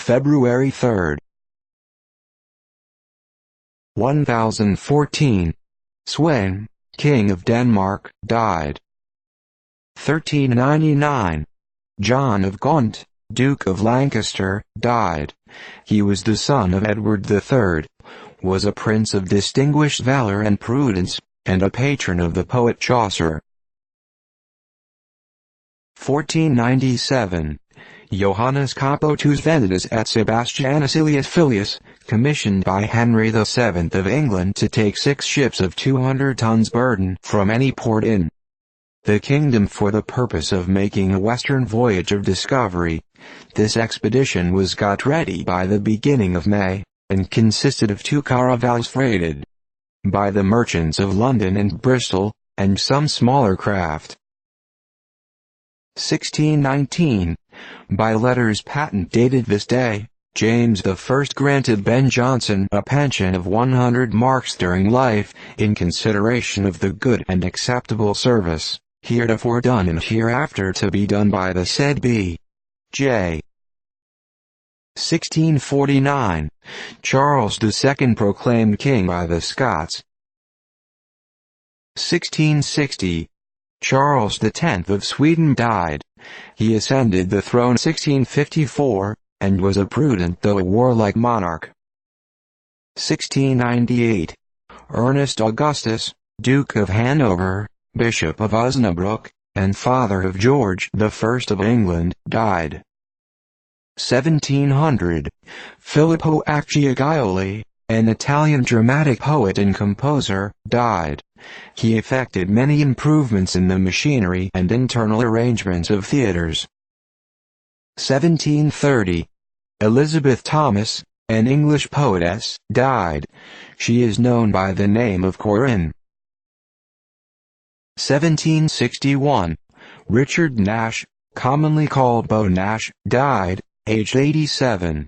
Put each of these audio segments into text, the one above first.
February 3. 1014. Sweyn, King of Denmark, died. 1399. John of Gaunt, Duke of Lancaster, died. He was the son of Edward III, was a prince of distinguished valor and prudence, and a patron of the poet Chaucer. 1497. Johannes Capotus Venditus et Sebastianus Ilius Filius, commissioned by Henry VII of England to take 6 ships of 200 tons burden from any port in the kingdom for the purpose of making a western voyage of discovery. This expedition was got ready by the beginning of May, and consisted of 2 caravels freighted by the merchants of London and Bristol, and some smaller craft. 1619. By letters patent dated this day, James I granted Ben Jonson a pension of 100 marks during life, in consideration of the good and acceptable service, heretofore done and hereafter to be done by the said B.J. 1649. Charles II proclaimed king by the Scots. 1660. Charles X of Sweden died. He ascended the throne 1654, and was a prudent though a warlike monarch. 1698. Ernest Augustus, Duke of Hanover, Bishop of Osnabruck, and father of George I of England, died. 1700. Filippo Acciaguoli, an Italian dramatic poet and composer, died. He effected many improvements in the machinery and internal arrangements of theaters. 1730. Elizabeth Thomas, an English poetess, died. She is known by the name of Corinne. 1761. Richard Nash, commonly called Beau Nash, died, aged 87.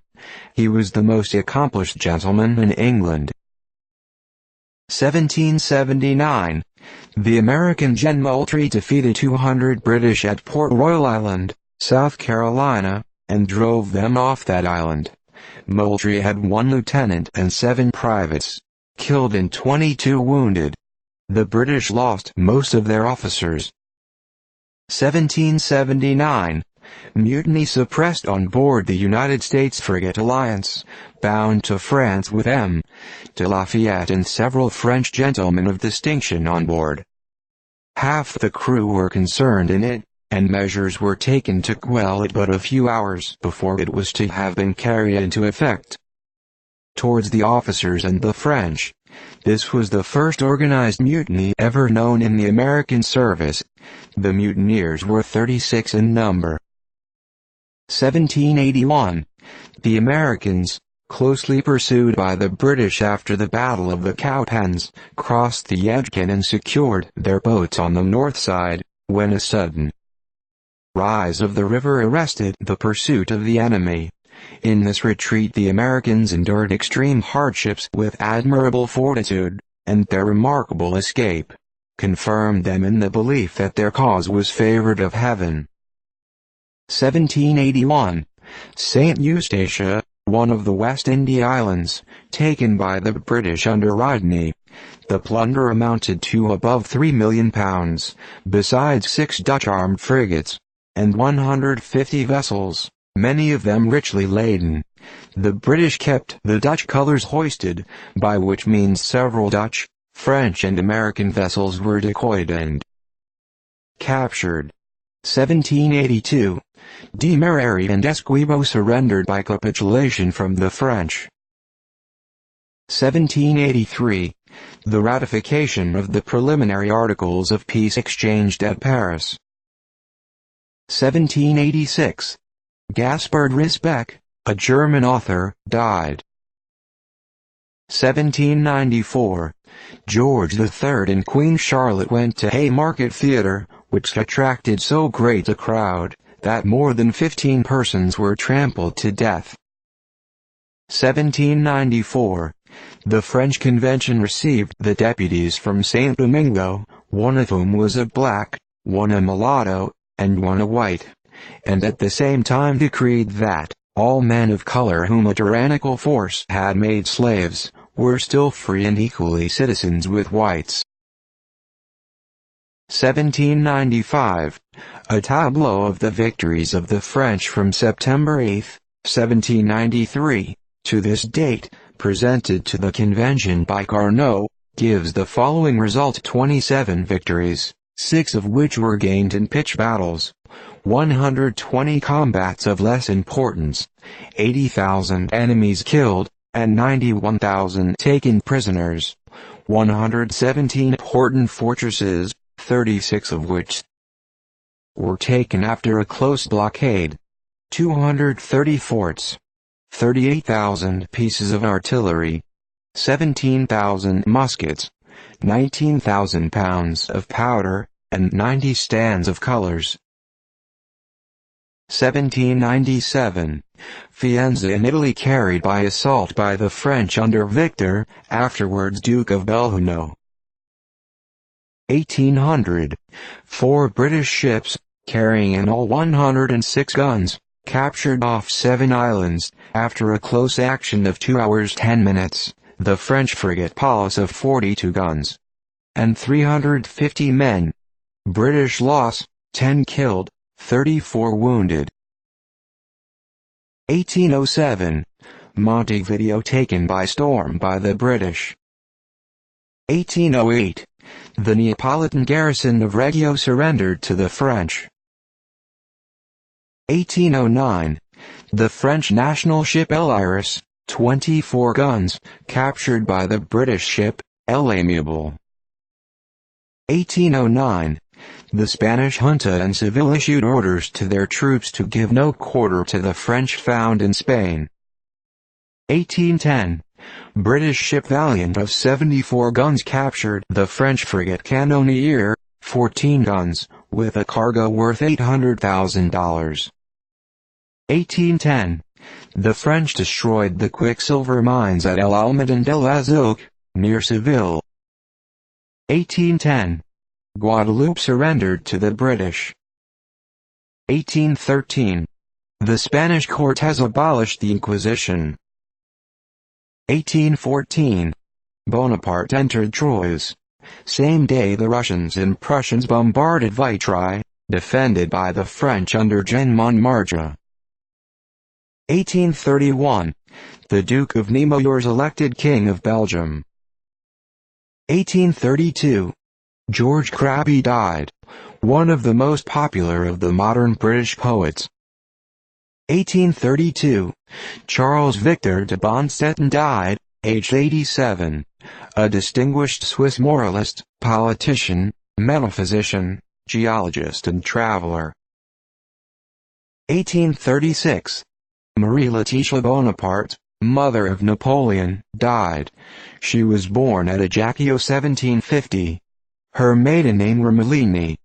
He was the most accomplished gentleman in England. 1779. The American Gen Moultrie defeated 200 British at Port Royal Island, South Carolina, and drove them off that island. Moultrie had 1 lieutenant and 7 privates, killed and 22 wounded. The British lost most of their officers. 1779. Mutiny suppressed on board the United States frigate Alliance, bound to France with M. de Lafayette and several French gentlemen of distinction on board. Half the crew were concerned in it, and measures were taken to quell it but a few hours before it was to have been carried into effect. Towards the officers and the French, this was the first organized mutiny ever known in the American service. The mutineers were 36 in number. 1781. The Americans, closely pursued by the British after the Battle of the Cowpens, crossed the Yadkin and secured their boats on the north side, when a sudden rise of the river arrested the pursuit of the enemy. In this retreat the Americans endured extreme hardships with admirable fortitude, and their remarkable escape confirmed them in the belief that their cause was favored of heaven. 1781. St. Eustatia, one of the West India Islands, taken by the British under Rodney. The plunder amounted to above £3 million, besides 6 Dutch armed frigates, and 150 vessels, many of them richly laden. The British kept the Dutch colors hoisted, by which means several Dutch, French and American vessels were decoyed and captured. 1782. Demerary and Esquibo surrendered by capitulation from the French. 1783. The ratification of the preliminary articles of peace exchanged at Paris. 1786. Gaspard Risbeck, a German author, died. 1794. George III and Queen Charlotte went to Haymarket Theatre, which attracted so great a crowd that more than 15 persons were trampled to death. 1794. The French Convention received the deputies from St. Domingo, one of whom was a black, one a mulatto, and one a white, and at the same time decreed that All men of color whom a tyrannical force had made slaves, were still free and equally citizens with whites. 1795. A tableau of the victories of the French from September 8, 1793, to this date, presented to the convention by Carnot, gives the following result: 27 victories, 6 of which were gained in pitched battles, 120 combats of less importance, 80,000 enemies killed, and 91,000 taken prisoners, 117 important fortresses, 36 of which were taken after a close blockade, 230 forts, 38,000 pieces of artillery, 17,000 muskets, 19,000 pounds of powder, and 90 stands of colors. 1797. Faenza in Italy carried by assault by the French under Victor, afterwards Duke of Belluno. 1800. 4 British ships, carrying in all 106 guns, captured off 7 islands, after a close action of 2 hours 10 minutes, the French frigate Pallas of 42 guns and 350 men. British loss, 10 killed, 34 wounded. 1807. Montevideo taken by storm by the British. 1808. The Neapolitan garrison of Reggio surrendered to the French. 1809. The French national ship El Iris, 24 guns, captured by the British ship El Amiable. 1809. The Spanish junta and Seville issued orders to their troops to give no quarter to the French found in Spain. 1810. British ship Valiant of 74 guns captured the French frigate Cannoneer, 14 guns, with a cargo worth $800,000. 1810. The French destroyed the quicksilver mines at El Almaden del Azuc, near Seville. 1810. Guadeloupe surrendered to the British. 1813. The Spanish Cortes abolished the Inquisition. 1814. Bonaparte entered Troyes. Same day the Russians and Prussians bombarded Vitry, defended by the French under Jean Montmartre. 1831. The Duke of Nemours elected King of Belgium. 1832. George Crabbe died, one of the most popular of the modern British poets. 1832. Charles Victor de Bonstetten died, aged 87, a distinguished Swiss moralist, politician, metaphysician, geologist and traveler. 1836. Marie Laetitia Bonaparte, mother of Napoleon, died. She was born at Ajaccio 1750. Her maiden name Romolini,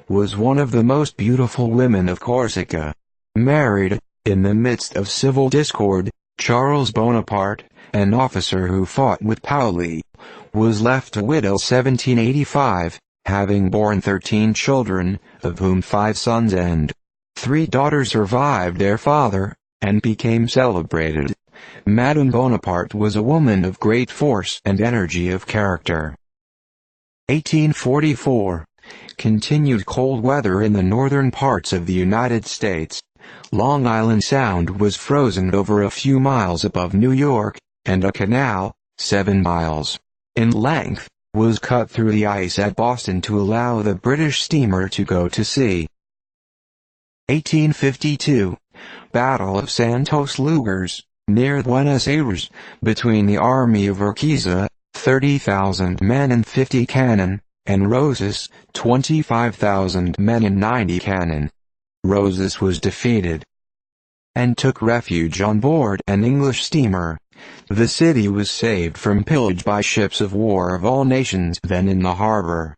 was one of the most beautiful women of Corsica. Married, in the midst of civil discord, Charles Bonaparte, an officer who fought with Paoli, was left a widow 1785, having borne 13 children, of whom 5 sons and 3 daughters survived their father, and became celebrated. Madame Bonaparte was a woman of great force and energy of character. 1844. Continued cold weather in the northern parts of the United States. Long Island Sound was frozen over a few miles above New York, and a canal, 7 miles in length, was cut through the ice at Boston to allow the British steamer to go to sea. 1852. Battle of Santos Lugers, near Buenos Aires, between the army of Urquiza, 30,000 men and 50 cannon, and Rosas, 25,000 men and 90 cannon. Rosas was defeated and took refuge on board an English steamer. The city was saved from pillage by ships of war of all nations then in the harbor.